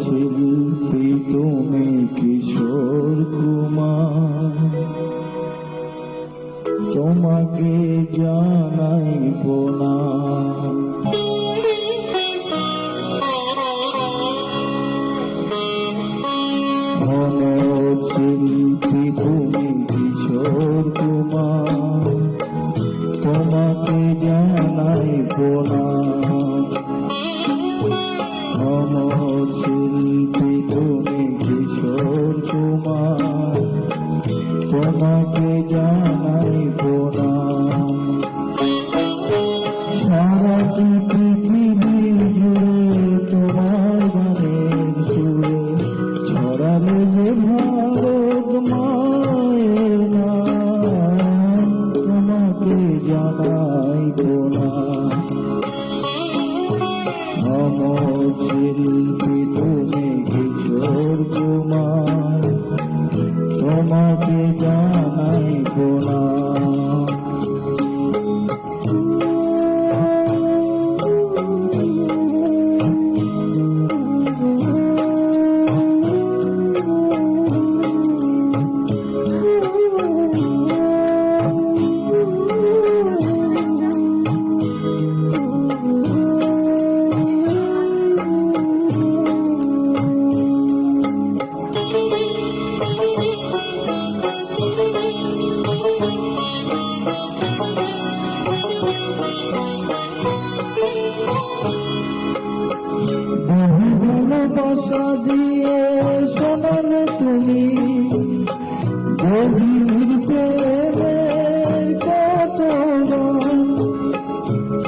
শিল্পী তুমি কিশোর কুমার, তোমাকে জানাই প্রণাম। শিল্পী তুমি কিশোর কুমার, তোমাকে জানাই প্রণাম। অমর শিল্পী তুমি কিশোর কুমার, তোমাকে জানাই প্রণাম। সারা পৃথিবী জুড়ে তোমার গানের সুরে ছড়ালে যে ভারত মায়ের নাম, তোমাকে জানাই প্রণাম। অমর শিল্পী তুমি কিশোর কুমার, তোমাকে জানাই প্রণাম। ভালোবাসা দিয়ে শোনালে তুমি গভীর প্রেমের কত গান,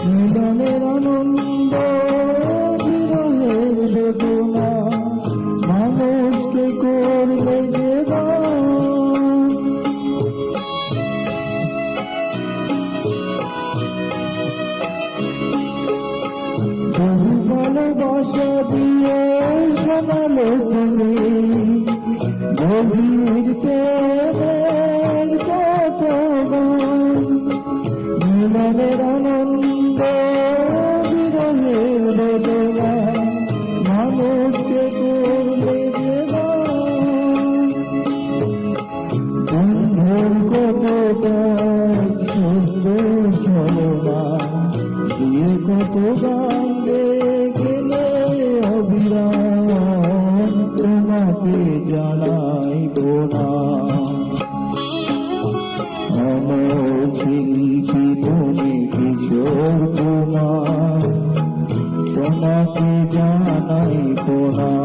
মিলনের আনন্দ বিরহের বেদনা, মানুষকে করলে যে গান। ভালোবাসা দিয়ে শোনালে তুমি গভীর প্রেমের কত গান, মিলনের আনন্দ বিরহের বেদনা, মানুষকে করলে যে গান। বন্ধুর কত ত্যাগ সুন্দর ছলনা দিয়ে কত গান গেলে অবিরাম, তোমাকে জানাই প্রণাম। অমর শিল্পী তুমি কিশোর কুমার, তোমাকে জানাই প্রণাম।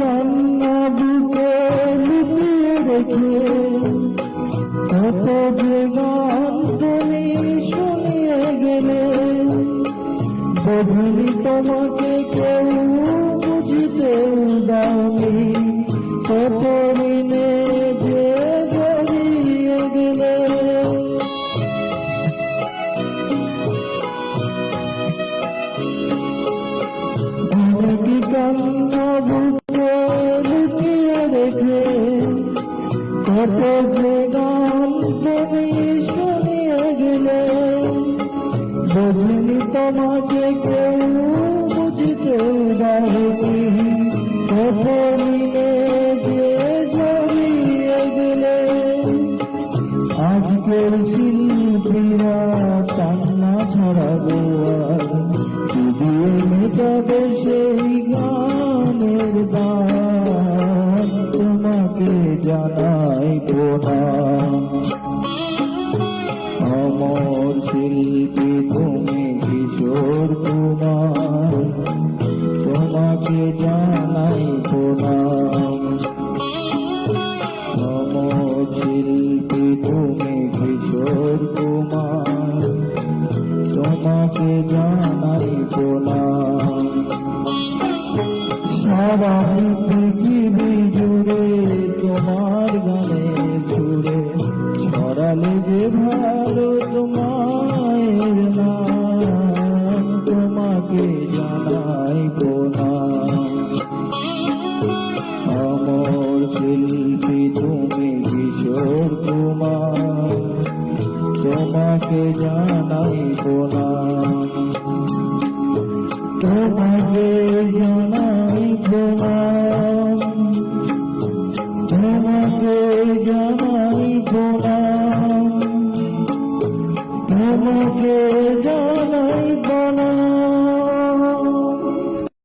কান্না বুকে লুকিয়ে রেখে কত যে গান তুমি শুনিয়ে গেলে, বধূনি তোমাকে কেউ বুঝিতে দাওনি, কত ঋণে যে জড়িয়ে গেলে। কি কান্না বুকে লুকিয়ে রেখে কত যে গান তুমি শুনিয়ে গেলে, বধূনি তোমাকে কেউ বুঝতে দাওনি, কত ঋণে যে জড়িয়ে গেলে। আজকের শিল্পীরা কান্না ছড়াবো আর দিয়ে মেটাবে সেই গানের গান, তোমাকে জানাই প্রণাম। অমর শিল্পী তুমি কিশোর কুমার, তোমাকে জানাই প্রণাম। তোমাকে জানাই প্রণাম, তোমাকে জানাই প্রণাম।